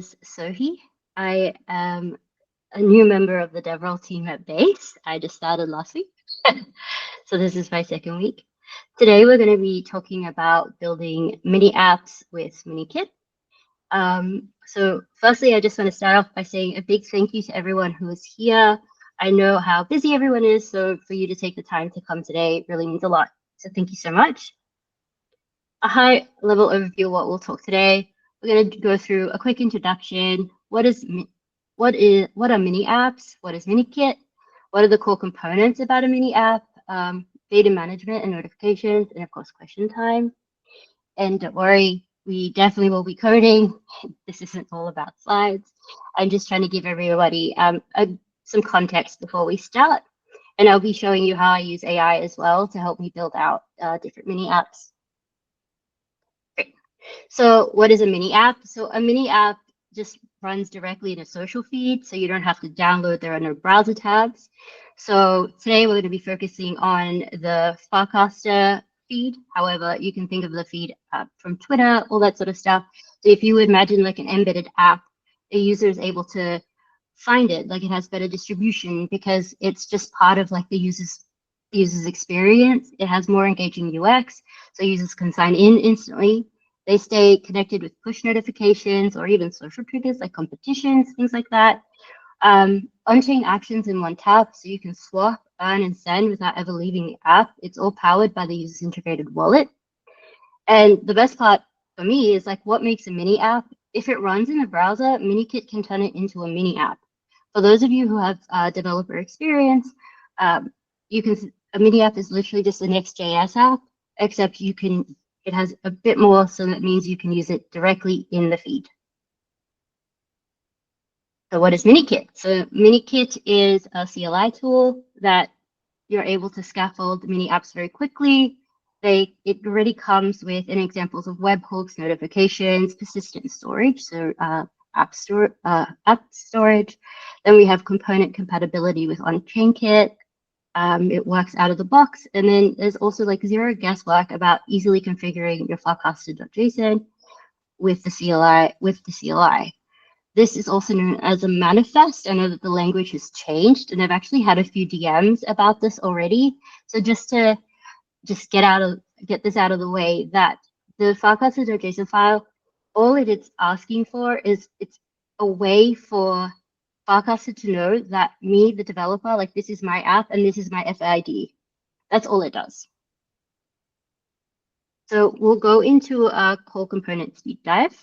Sohi. I am a new member of the DevRel team at Base. I just started last week, so this is my second week. Today we're going to be talking about building mini apps with Minikit. So firstly, I just want to start off by saying a big thank you to everyone who is here. I know how busy everyone is, so for you to take the time to come today really means a lot. So thank you so much. A high level overview of what we'll talk today. We're going to go through a quick introduction. What are mini apps? What is Minikit? What are the core components about a mini app? Data management and notifications, and of course, question time. And don't worry, we definitely will be coding. This isn't all about slides. I'm just trying to give everybody some context before we start. And I'll be showing you how I use AI as well to help me build out different mini apps. So what is a mini app? So a mini app just runs directly in a social feed, so you don't have to download. There are no browser tabs. So today we're going to be focusing on the Farcaster feed. However, you can think of the feed from Twitter, all that sort of stuff. So if you imagine like an embedded app, a user is able to find it, like it has better distribution because it's just part of like the user's experience. It has more engaging UX, so users can sign in instantly. They stay connected with push notifications or even social triggers like competitions, things like that. On-chain actions in one tap, so you can swap, earn, and send without ever leaving the app. It's all powered by the user's integrated wallet. And the best part for me is like what makes a mini app. If it runs in the browser, Minikit can turn it into a mini app. For those of you who have developer experience, a mini app is literally just the Next.js app, except it has a bit more, so that means you can use it directly in the feed. So what is Minikit? So Minikit is a CLI tool that you're able to scaffold mini apps very quickly. It already comes with examples of webhooks, notifications, persistent storage, so app storage. Then we have component compatibility with onchain kit. It works out of the box. And then there's also like zero guesswork about easily configuring your farcaster.json with the CLI. This is also known as a manifest. I know that the language has changed, and I've actually had a few DMs about this already. So just to get this out of the way, that the farcaster.json file, all it is asking for is it's a way for Farcaster to know that me, the developer, like this is my app and this is my FID. That's all it does. So we'll go into a core components deep dive.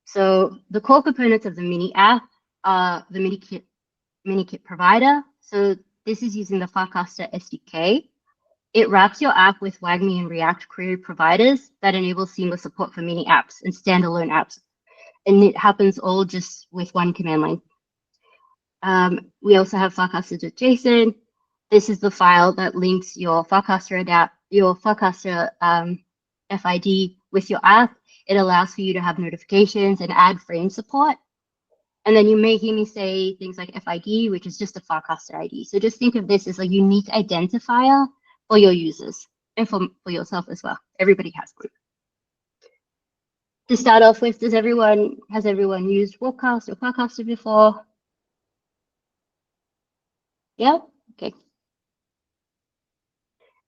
So the core components of the mini app are the Minikit provider. So this is using the Farcaster SDK. It wraps your app with WAGMI and React query providers that enable seamless support for mini apps and standalone apps. And it happens all just with one command line. We also have farcaster.json. This is the file that links your Farcaster FID with your app. It allows for you to have notifications and add frame support. And then you may hear me say things like FID, which is just a Farcaster ID. So just think of this as a unique identifier for your users and for yourself as well. Everybody has one. To start off with, has everyone used Warcast or Farcaster before? Yeah, okay.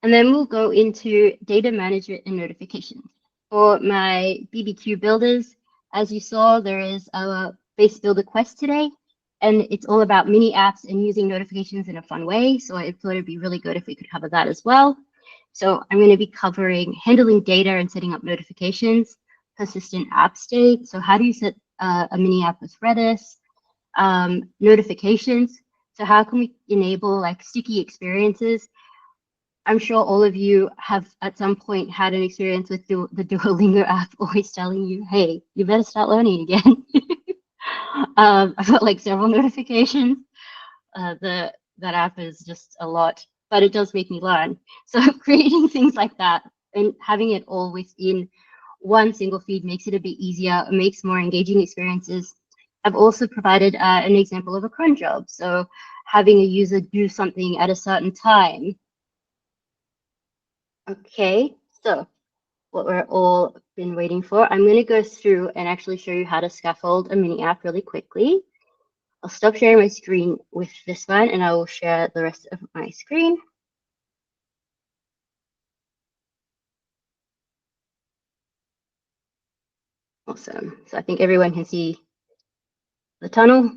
And then we'll go into data management and notifications. For my BBQ builders, as you saw, there is a base builder quest today, and it's all about mini apps and using notifications in a fun way. So I thought it'd be really good if we could cover that as well. So I'm going to be covering handling data and setting up notifications, persistent app state. So how do you set a mini app with Redis? Notifications. So how can we enable like sticky experiences? I'm sure all of you have at some point had an experience with the Duolingo app always telling you, hey, you better start learning again. I've got like several notifications. That app is just a lot, but it does make me learn. So creating things like that and having it all within one single feed makes it a bit easier, makes more engaging experiences. I've also provided an example of a cron job. So having a user do something at a certain time. Okay, so what we're all been waiting for. I'm going to go through and actually show you how to scaffold a mini app really quickly. I'll stop sharing my screen with this one and I will share the rest of my screen. Awesome. So I think everyone can see the tunnel.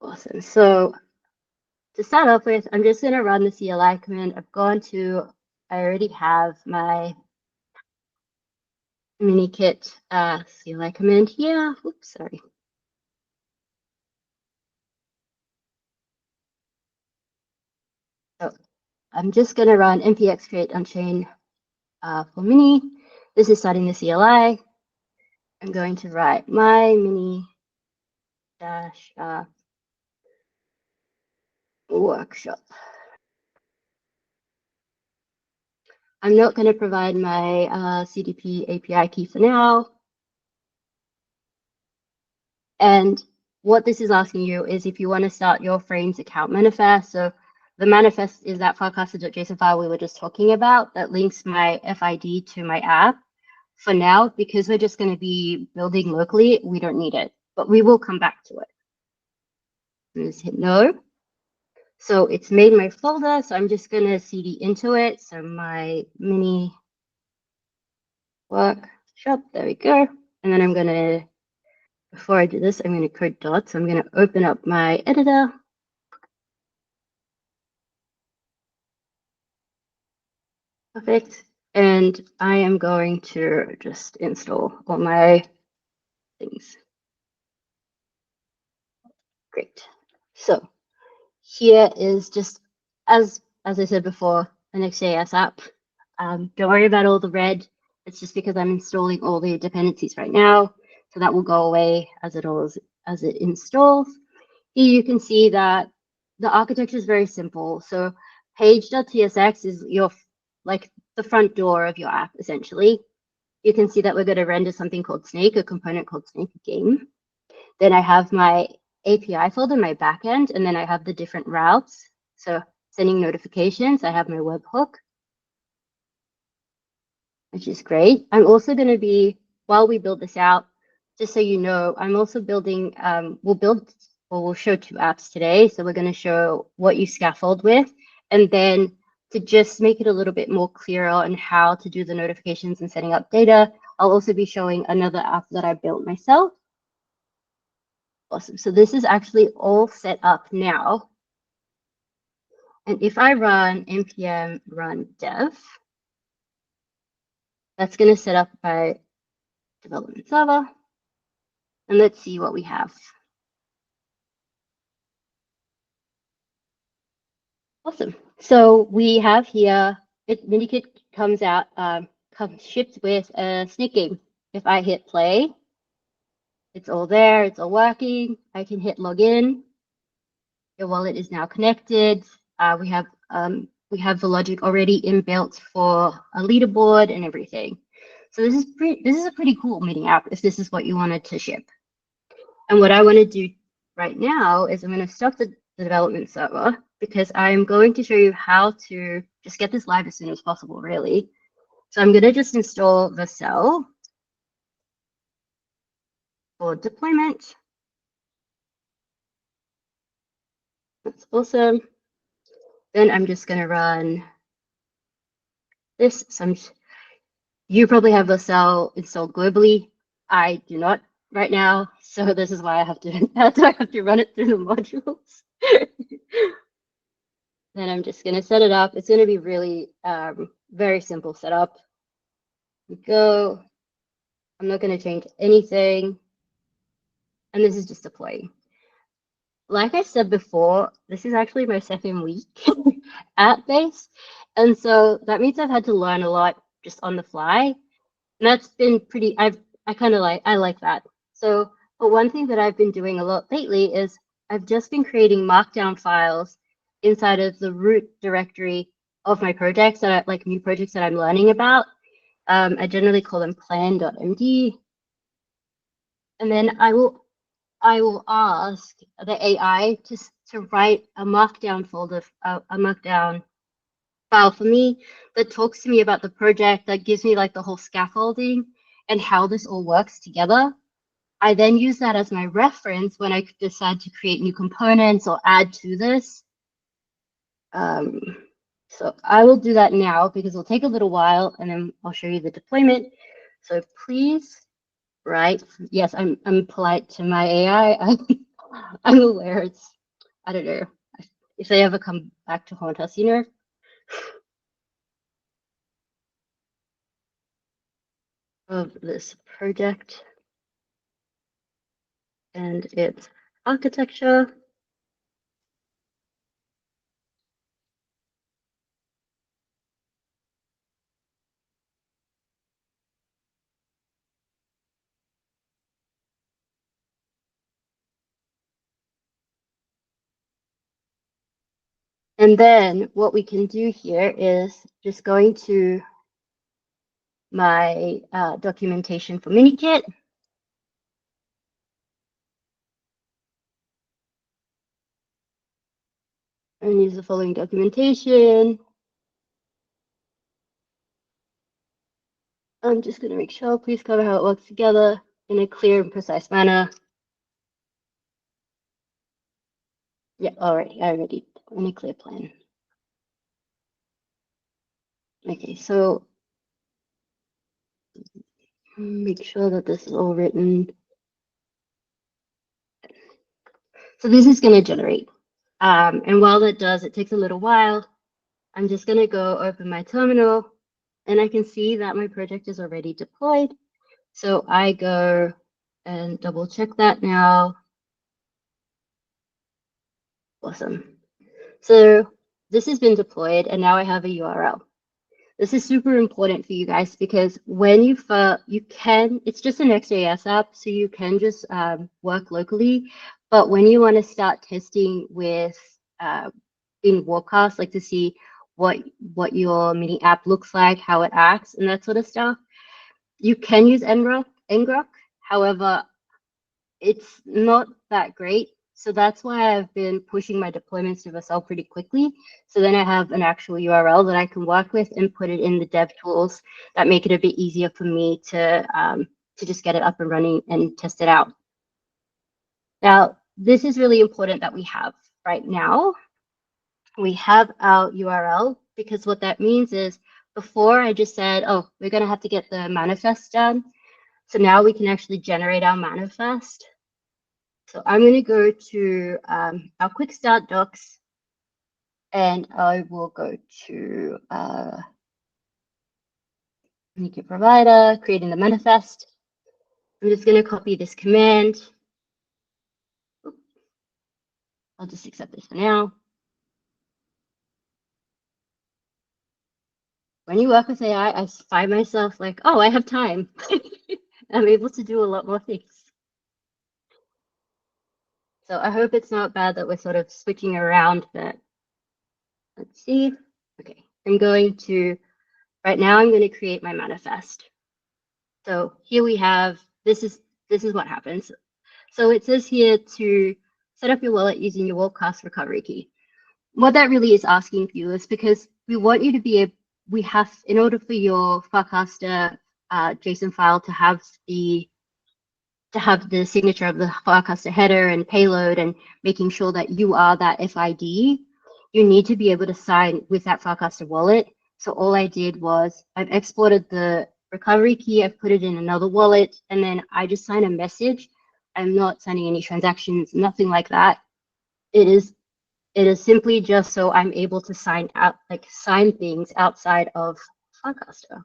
Awesome. So to start off with, I'm just going to run the CLI command. I already have my Minikit CLI command here. Oops, sorry. So I'm just going to run npx create onchain for mini. This is starting the CLI. I'm going to write my mini dash workshop. I'm not going to provide my CDP API key for now. And what this is asking you is if you want to start your frames account manifest. So the manifest is that filecaster.json file we were just talking about that links my FID to my app. For now, because we're just going to be building locally, we don't need it, but we will come back to it. Just hit no. So it's made my folder, so I'm just going to CD into it. So my mini workshop, there we go. And then I'm going to, before I do this, I'm going to code dots. So I'm going to open up my editor. Perfect. And I am going to just install all my things. Great. So here is just, as I said before, the Next.js app. Don't worry about all the red. It's just because I'm installing all the dependencies right now. So that will go away as it installs. Here you can see that the architecture is very simple. So page.tsx is your like the front door of your app, essentially. You can see that we're going to render something called Snake, a component called Snake game. Then I have my API folder, my backend, and then I have the different routes. So sending notifications, I have my webhook, which is great. I'm also going to be, while we build this out, just so you know, I'm also building, we'll show two apps today. So we're going to show what you scaffold with, and then to just make it a little bit more clearer on how to do the notifications and setting up data, I'll also be showing another app that I built myself. Awesome. So this is actually all set up now. And if I run npm run dev, that's going to set up my development server. And let's see what we have. Awesome. So we have here, Minikit comes out, shipped with a Snake game. If I hit play, it's all there, it's all working. I can hit login. Your wallet is now connected. We have the logic already inbuilt for a leaderboard and everything. So this is a pretty cool meeting app if this is what you wanted to ship. And what I want to do right now is I'm going to stop the development server because I'm going to show you how to just get this live as soon as possible, really. So I'm going to just install Vercel for deployment. That's awesome. Then I'm just going to run this. So you probably have Vercel installed globally. I do not right now, so this is why I have to run it through the modules. Then I'm just going to set it up. It's going to be really very simple setup. We go. I'm not going to change anything. And this is just deploying. Like I said before, this is actually my second week at base. And so that means I've had to learn a lot just on the fly. And that's been pretty, I like that. So, but one thing that I've been doing a lot lately is I've just been creating markdown files inside of the root directory of my projects that like new projects that I'm learning about. I generally call them plan.md. And then I will ask the AI to write a markdown folder, a markdown file for me that talks to me about the project, that gives me like the whole scaffolding and how this all works together. I then use that as my reference when I decide to create new components or add to this. So I will do that now because it'll take a little while, and then I'll show you the deployment. So please, right? Yes, I'm polite to my AI. I'm aware it's, I don't know, if they ever come back to haunt us, you know. Of this project and its architecture. And then what we can do here is just going to my documentation for Minikit. And use the following documentation. I'm just going to make sure, please cover how it works together in a clear and precise manner. Yeah, all right, I already in a clear plan. Okay, so make sure that this is all written. So this is going to generate. And while it does, it takes a little while. I'm just going to go open my terminal, and I can see that my project is already deployed. So I go and double check that now. Awesome. So this has been deployed, and now I have a URL. This is super important for you guys because when you can, it's just an Next.js app, so you can just work locally. But when you want to start testing with in Warcast, like to see what your mini app looks like, how it acts, and that sort of stuff, you can use ngrok. However, it's not that great. So that's why I've been pushing my deployments to Vercel pretty quickly. So then I have an actual URL that I can work with and put it in the dev tools that make it a bit easier for me to just get it up and running and test it out. Now, this is really important that we have right now. We have our URL because what that means is before I just said, oh, we're going to have to get the manifest done. So now we can actually generate our manifest. So I'm going to go to our quick start docs, and I will go to Minikit provider, creating the manifest. I'm just going to copy this command. I'll just accept this for now. When you work with AI, I find myself like, oh, I have time. I'm able to do a lot more things. So I hope it's not bad that we're sort of switching around, but let's see. Okay, I'm going to, right now I'm going to create my manifest. So here we have, this is what happens. So it says here to set up your wallet using your Worldcast recovery key. What that really is asking for you is because we want you to be able, we have, in order for your Farcaster JSON file to have the signature of the Farcaster header and payload and making sure that you are that FID, you need to be able to sign with that Farcaster wallet. So all I did was I've exported the recovery key, I've put it in another wallet, and then I just sign a message. I'm not signing any transactions, nothing like that. It is simply just so I'm able to sign things outside of Farcaster.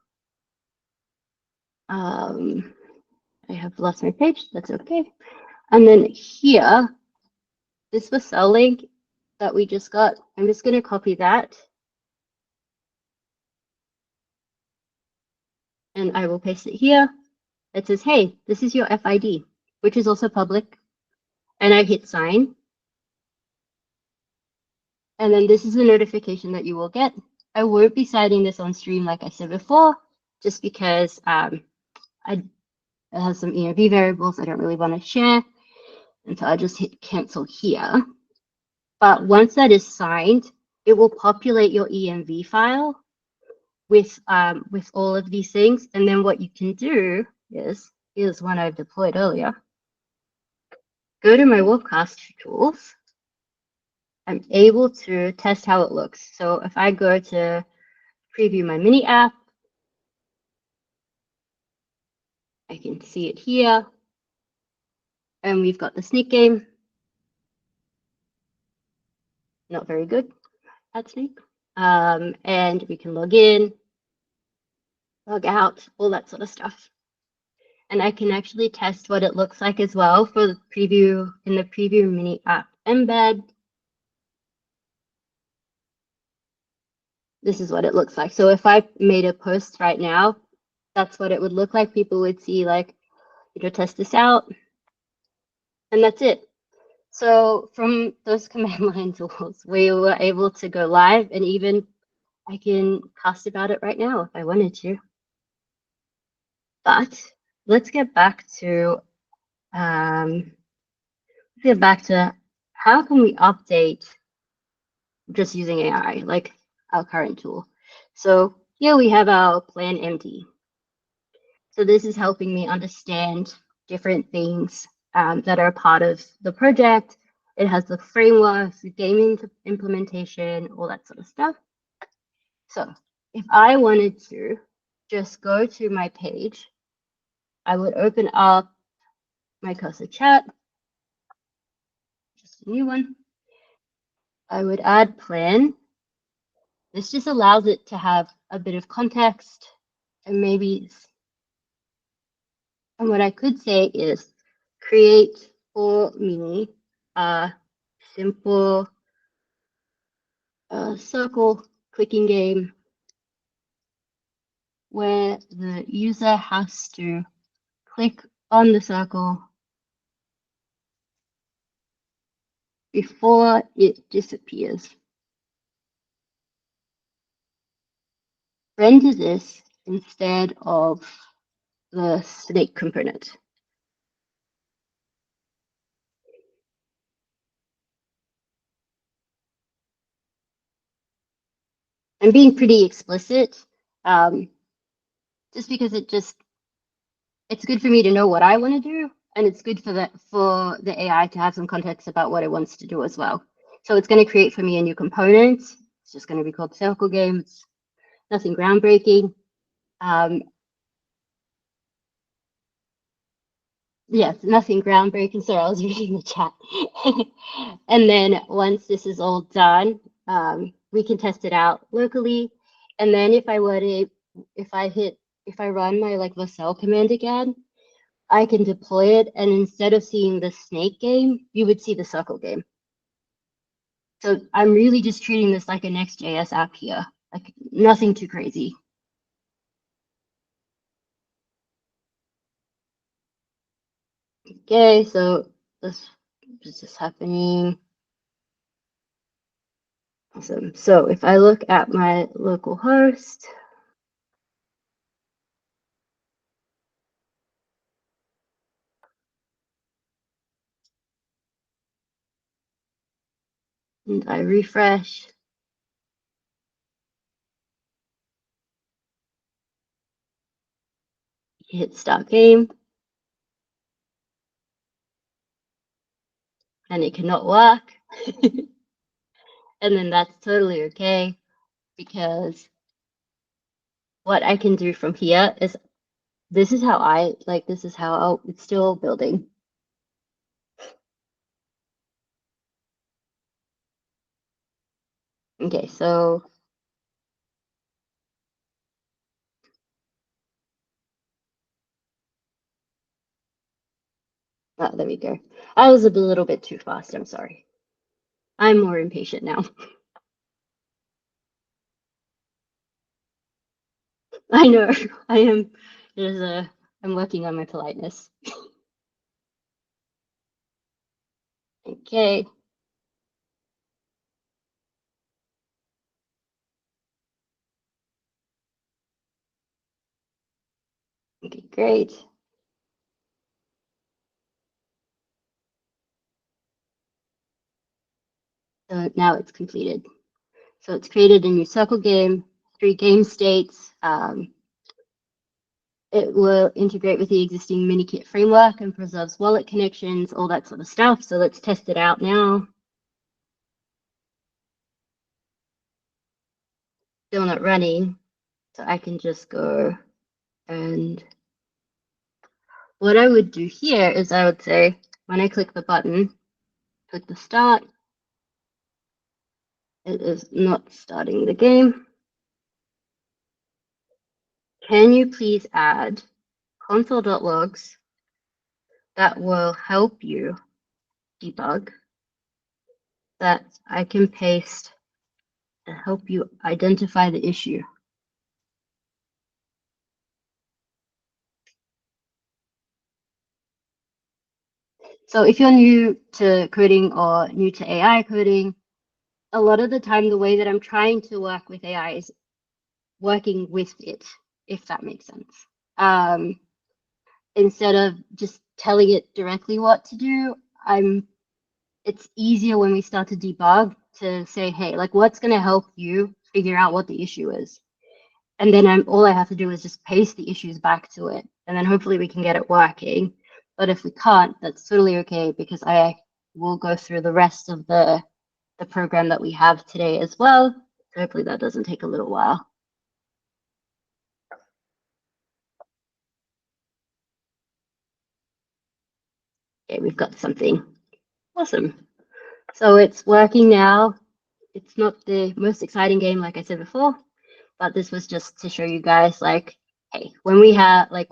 I have lost my page, that's okay. And then here, this Vercel link that we just got, I'm just going to copy that. And I will paste it here. It says, hey, this is your FID, which is also public. And I hit sign. And then this is the notification that you will get. I won't be citing this on stream, like I said before, just because it has some env variables I don't really want to share. And so I just hit cancel here. But once that is signed, it will populate your env file with all of these things. And then what you can do is one I've deployed earlier. Go to my Webcast tools. I'm able to test how it looks. So if I go to preview my mini app, I can see it here. And we've got the Snake game. Not very good at Snake. And we can log in, log out, all that sort of stuff. And I can actually test what it looks like as well for the preview in the preview mini app embed. This is what it looks like. So if I made a post right now, that's what it would look like. People would see like, test this out, and that's it. So from those command line tools, we were able to go live, and even I can cast about it right now if I wanted to. But let's get back to how can we update just using AI, like our current tool. So here we have our plan empty. So this is helping me understand different things that are part of the project. It has the frameworks, the gaming implementation, all that sort of stuff. So if I wanted to just go to my page, I would open up my cursor chat, just a new one. I would add plan. This just allows it to have a bit of context and maybe, and what I could say is create for me a simple circle clicking game where the user has to click on the circle before it disappears. Render this instead of the snake component. I'm being pretty explicit, just because it's good for me to know what I want to do, and it's good for the AI to have some context about what it wants to do as well. So it's going to create for me a new component. It's just going to be called Circle Game. It's nothing groundbreaking. Yes, nothing groundbreaking. Sorry, I was reading the chat. And then once this is all done, we can test it out locally. And then if I run my like Vercel command again, I can deploy it. And instead of seeing the snake game, you would see the circle game. So I'm really just treating this like a Next.js app here, like nothing too crazy. Okay, so this is just happening. Awesome. So if I look at my local host, and I refresh, hit start game, and it cannot work. And then that's totally okay, because what I can do from here is this is how it's still building. Okay, so there we go. I was a little bit too fast. I'm sorry. I'm more impatient now. I know. I am. I'm working on my politeness. Okay. Okay, great. So now it's completed. So it's created a new circle game, 3 game states. It will integrate with the existing Minikit framework and preserves wallet connections, all that sort of stuff. So let's test it out now. Still not running, so I can just go and what I would do here is I would say, when I click the button, click the start, it is not starting the game. Can you please add console.logs that will help you debug that I can paste to help you identify the issue? So if you're new to coding or new to AI coding, a lot of the time, the way that I'm trying to work with AI is working with it, if that makes sense. Instead of just telling it directly what to do, it's easier when we start to debug to say, hey, like what's going to help you figure out what the issue is? And then all I have to do is just paste the issues back to it. And then hopefully we can get it working. But if we can't, that's totally okay because I will go through the rest of the program that we have today as well. So hopefully that doesn't take a little while. Okay, we've got something. Awesome. So it's working now. It's not the most exciting game, like I said before, but this was just to show you guys, like, hey, when we have, like,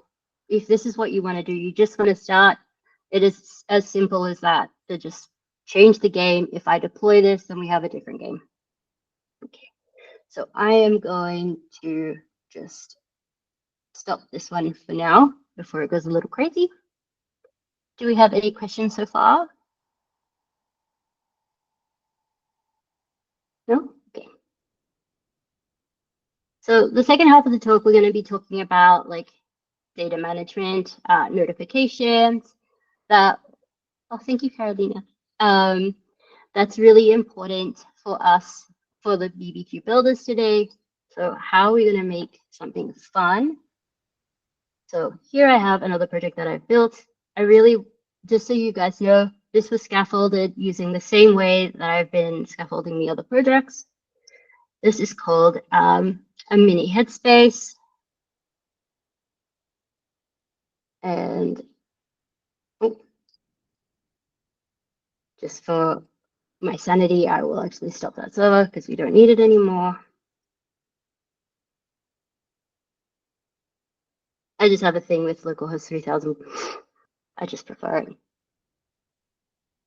if this is what you want to do, you just want to start, it is as simple as that, to just change the game. If I deploy this, then we have a different game. Okay, so I am going to just stop this one for now before it goes a little crazy. Do we have any questions so far? No? Okay. So the second half of the talk, we're going to be talking about like data management, notifications, that, oh, thank you, Carolina. That's really important for us, for the BBQ builders today. So how are we going to make something fun? So here I have another project that I've built. I really, just so you guys know, this was scaffolded using the same way that I've been scaffolding the other projects. This is called a mini headspace. And oh, just for my sanity, I will actually stop that server because we don't need it anymore. I just have a thing with localhost 3000. I just prefer it.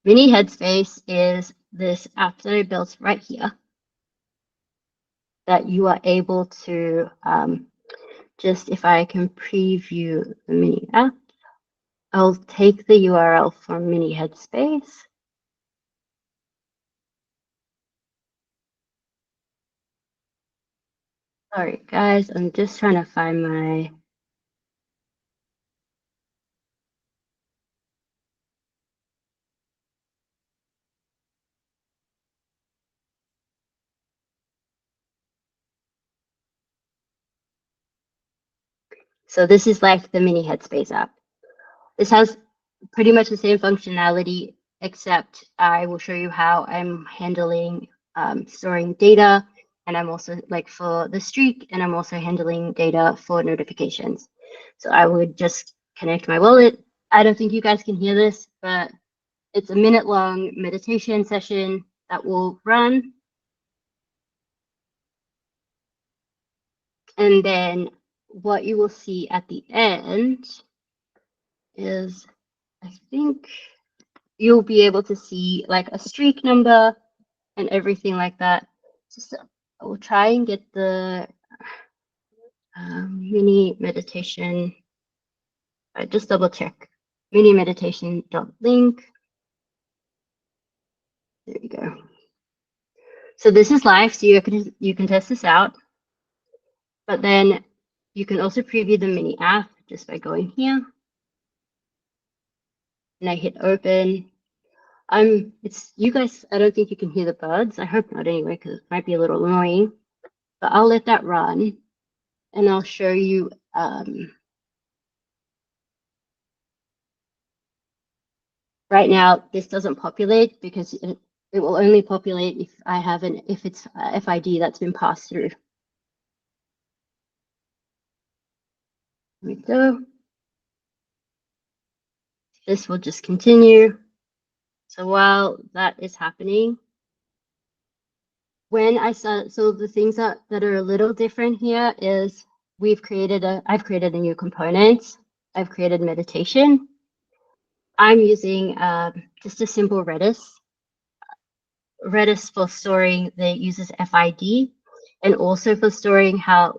Mini Headspace is this app that I built right here that you are able to just, if I can preview the mini app, I'll take the URL from Mini Headspace. Sorry, guys, I'm just trying to find my. So this is like the Mini Headspace app. This has pretty much the same functionality, except I will show you how I'm handling storing data. And I'm also like for the streak, and I'm also handling data for notifications. So I would just connect my wallet. I don't think you guys can hear this, but it's a minute-long meditation session that will run. And then what you will see at the end is, I think you'll be able to see like a streak number and everything like that. So I will try and get the mini meditation. I just double check mini meditation.link. There you go. So this is live, so you can test this out. But then you can also preview the mini app just by going here. And I hit open. It's you guys. I don't think you can hear the birds. I hope not anyway, because it might be a little annoying. But I'll let that run, and I'll show you. Right now, this doesn't populate because it will only populate if I have if it's FID that's been passed through. Here we go. This will just continue. So while that is happening, when I saw, so the things that are a little different here is I've created a new component. I've created meditation. I'm using just a simple Redis for storing the user's FID and also for storing how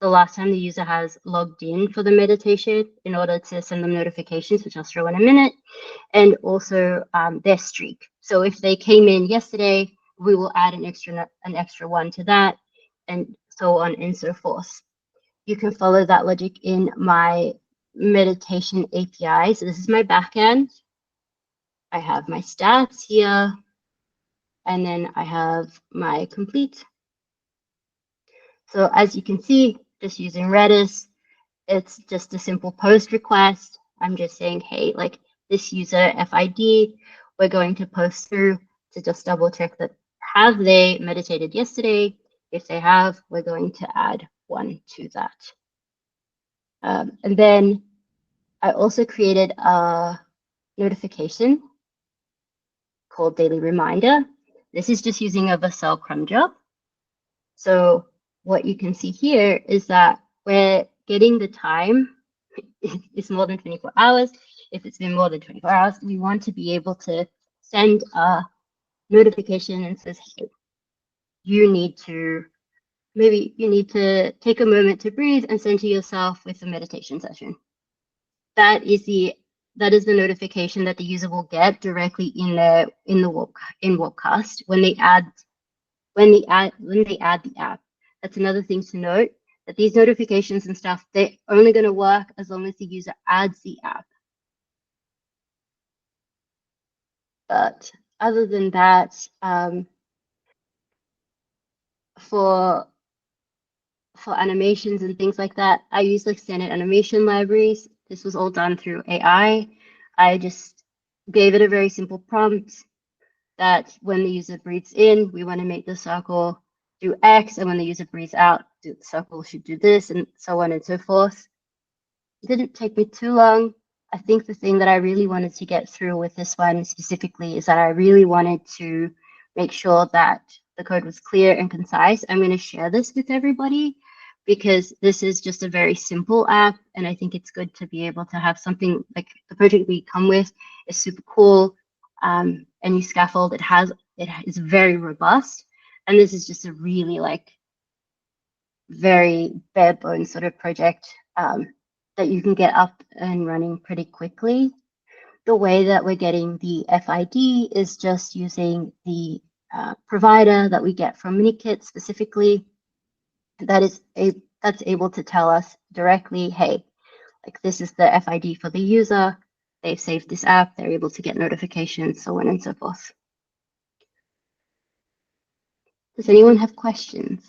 the last time the user has logged in for the meditation in order to send them notifications, which I'll show in a minute, and also their streak. So if they came in yesterday, we will add an extra one to that, and so on and so forth. You can follow that logic in my meditation API. So this is my backend. I have my stats here, and then I have my complete. So as you can see, just using Redis, it's just a simple post request. I'm just saying, hey, like this user FID, we're going to post through to just double check that have they meditated yesterday? If they have, we're going to add one to that. And then I also created a notification called Daily Reminder. This is just using a Vercel cron job. So what you can see here is that we're getting the time. It's more than 24 hours. If it's been more than 24 hours, we want to be able to send a notification and says, hey, maybe you need to take a moment to breathe and center yourself with a meditation session. That is the notification that the user will get directly in Webcast when they add the app. That's another thing to note, that these notifications and stuff, they're only going to work as long as the user adds the app. But other than that, for animations and things like that, I use like standard animation libraries. This was all done through AI. I just gave it a very simple prompt that when the user breathes in, we want to make the circle do X, and when the user breathes out, the circle should do this, and so on and so forth. It didn't take me too long. I think the thing that I really wanted to get through with this one specifically is that I really wanted to make sure that the code was clear and concise. I'm going to share this with everybody because this is just a very simple app, and I think it's good to be able to have something like the project we come with is super cool. Any scaffold it is very robust, and this is just a really like very bare bones sort of project that you can get up and running pretty quickly. The way that we're getting the FID is just using the provider that we get from Minikit specifically. That's able to tell us directly, hey, like this is the FID for the user. They've saved this app. They're able to get notifications, so on and so forth. Does anyone have questions?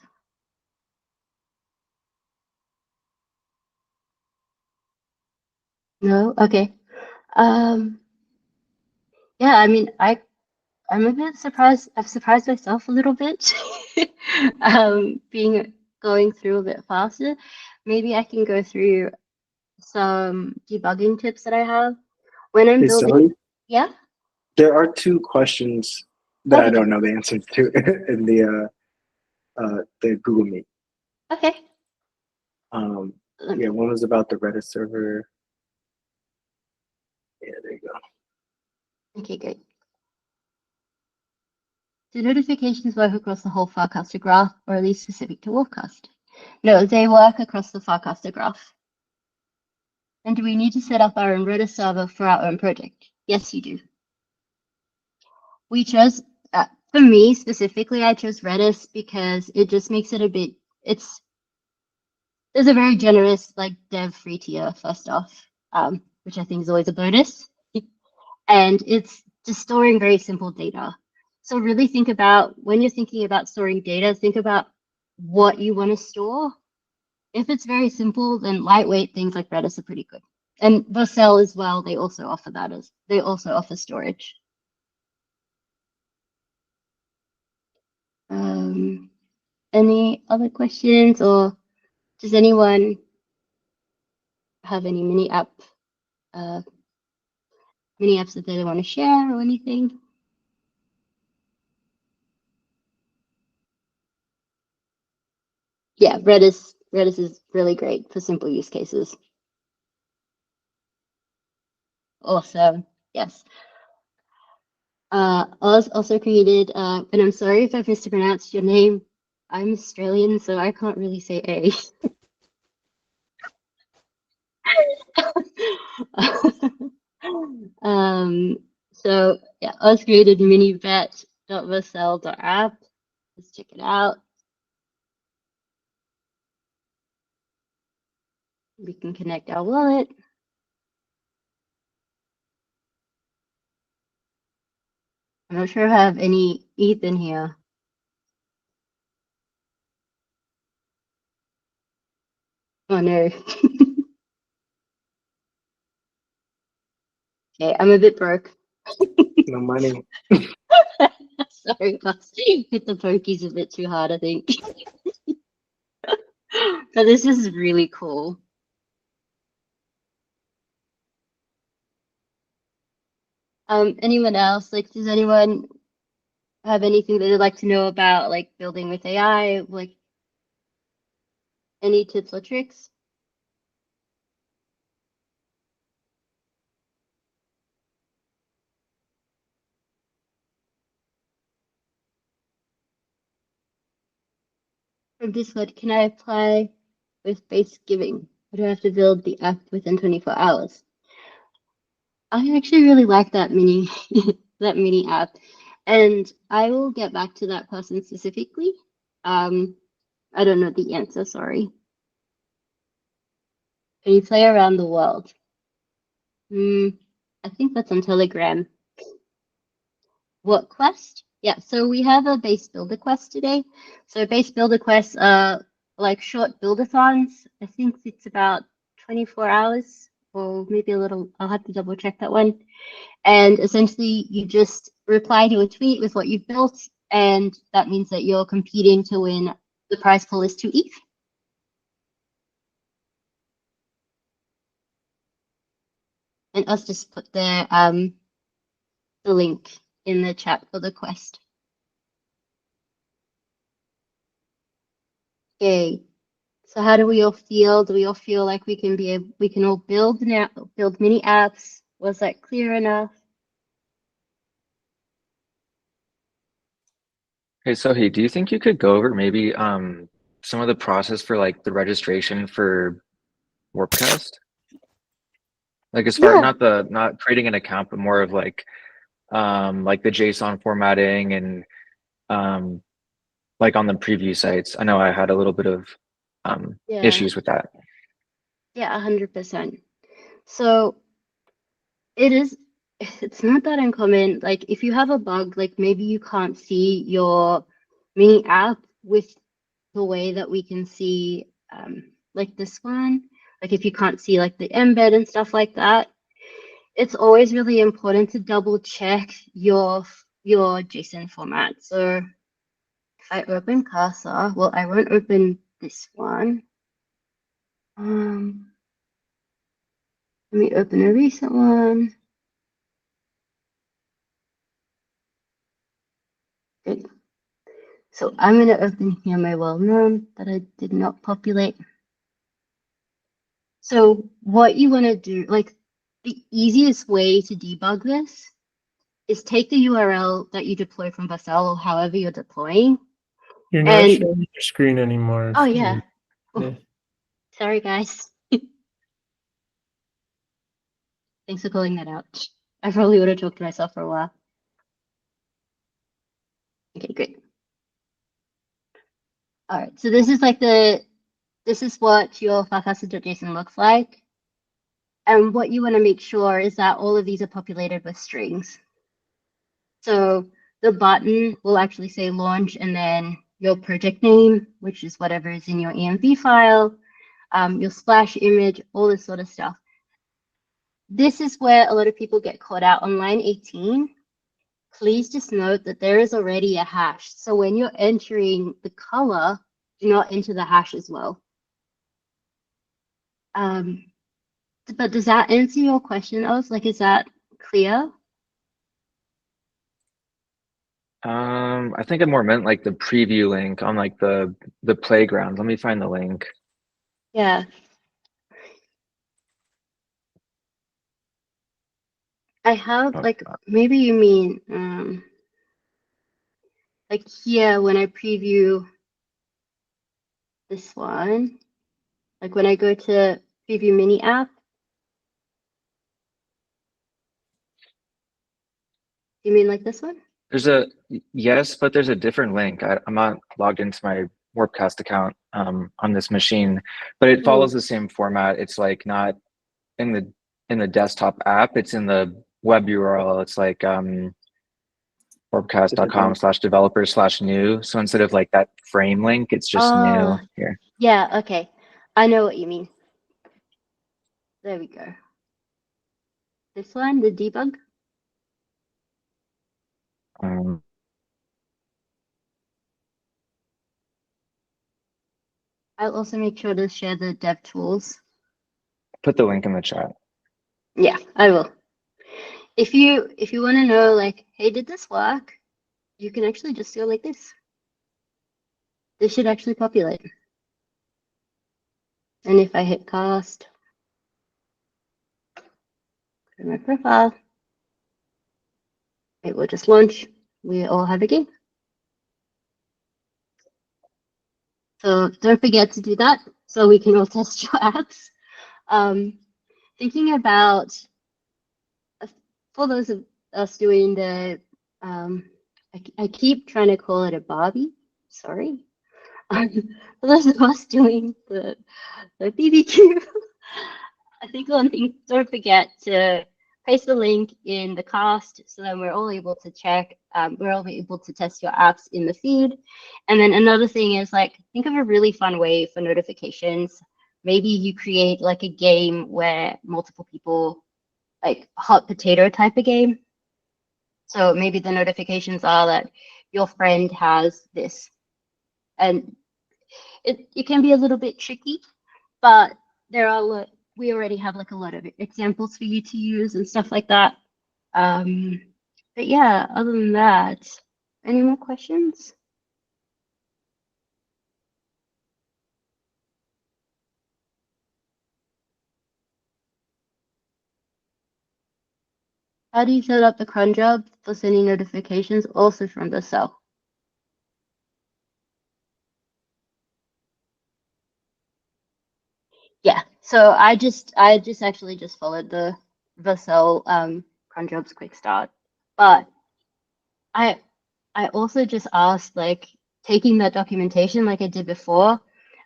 No? Okay. Yeah, I mean, I'm a bit surprised. I've surprised myself a little bit, going through a bit faster. Maybe I can go through some debugging tips that I have when I'm building. Sorry? Yeah. There are two questions that I don't know the answer to in the Google Meet. Okay. Yeah, one was about the Redis server. Yeah, there you go. Okay, good. Do notifications work across the whole Farcaster graph, or at least specific to Wolfcast? No, they work across the Farcaster graph. And do we need to set up our own Redis server for our own project? Yes, you do. We chose, for me specifically, I chose Redis because it just makes it a bit, there's a very generous like dev free tier first off, which I think is always a bonus. And it's just storing very simple data. So really think about, when you're thinking about storing data, think about what you want to store. If it's very simple, then lightweight things like Redis are pretty good. And Vercel as well, they also offer that as they also offer storage. Any other questions, or does anyone have any mini apps that they want to share or anything? Yeah, Redis is really great for simple use cases. Awesome. Yes. Oz also created, and I'm sorry if I've mispronounced your name. I'm Australian, so I can't really say A. So yeah, Oz created minivet.vercel.app. Let's check it out. We can connect our wallet. I'm not sure if I have any ETH in here. Oh no. Okay, I'm a bit broke. No money. Sorry, boss. Hit the pokies a bit too hard, I think. But this is really cool. Anyone else? Like, does anyone have anything that they'd like to know about, like, building with AI? Like, any tips or tricks? From Discord, can I apply with base giving? Or do I have to build the app within 24 hours? I actually really like that mini that mini app, and I will get back to that person specifically. I don't know the answer, sorry. Can you play around the world? I think that's on Telegram. What quest? Yeah, so we have a base builder quest today. So base builder quests are like short buildathons. I think it's about 24 hours or maybe a little, I'll have to double check that one. And essentially you just reply to a tweet with what you've built, and that means that you're competing to win the prize pool is 2 ETH. And us just put the link in the chat for the quest. Okay. So how do we all feel? Do we all feel like we can all build now, build mini apps? Was that clear enough? Hey, Sohi, do you think you could go over maybe some of the process for like the registration for Warpcast? Like as far Yeah. not creating an account, but more of like the JSON formatting and like on the preview sites. I know I had a little bit of Yeah. issues with that. Yeah, 100%. So it's not that uncommon. Like if you have a bug, like maybe you can't see your mini app with the way that we can see like this one. Like if you can't see like the embed and stuff like that, it's always really important to double check your JSON format. So if I open Cursor, well, I won't open this one. Let me open a recent one. Good. So I'm going to open here my well-known that I did not populate. So what you want to do, like the easiest way to debug this is take the URL that you deploy from Vercel or however you're deploying. You're not showing your screen anymore. Oh, yeah. Oh, sorry, guys. Thanks for calling that out. I probably would have talked to myself for a while. Okay, great. All right, so this is like this is what your farcaster.json looks like. And what you want to make sure is that all of these are populated with strings. So the button will actually say launch and then your project name, which is whatever is in your env file, your splash image, all this sort of stuff. This is where a lot of people get caught out on line 18. Please just note that there is already a hash. So when you're entering the color, do not enter the hash as well. But does that answer your question, Oz? Like, is that clear? I think I more meant like the preview link on like the playground. Let me find the link. Yeah. I have like, maybe you mean like here when I preview this one, like when I go to preview mini app. You mean like this one? There's a yes, but there's a different link. I'm not logged into my Warpcast account on this machine, but it follows the same format. It's like not in the desktop app. It's in the web URL. It's like warpcast.com/developer/new. So instead of like that frame link, it's just new here. Yeah, okay. I know what you mean. There we go. This one, the debug. I'll also make sure to share the dev tools. Put the link in the chat. Yeah, I will. If you want to know, like, hey, did this work? You can actually just go like this. This should actually populate. And if I hit cast, go to my profile, it will just launch. We all have a game. So don't forget to do that so we can all test your apps. Thinking about, for those of us doing the, I keep trying to call it a Barbie, sorry. For those of us doing the BBQ, I think one thing, don't forget to paste the link in the cast so that we're all able to check, we're all able to test your apps in the feed. And then another thing is like, think of a really fun way for notifications. Maybe you create like a game where multiple people, like hot potato type of game. So maybe the notifications are that your friend has this. And it can be a little bit tricky, but there are we already have like a lot of examples for you to use and stuff like that. But yeah, other than that, any more questions? How do you set up the cron job for sending notifications also from Vercel? Yeah, so I just actually just followed the Vercel cron jobs quick start, but I also just asked, like, taking that documentation like I did before,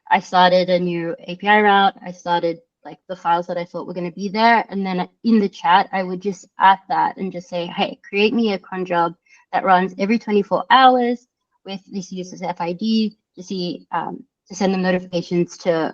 I started a new API route. I started like the files that I thought were going to be there. And then in the chat, I would just add that and just say, hey, create me a cron job that runs every 24 hours with this user's FID to see, to send them notifications to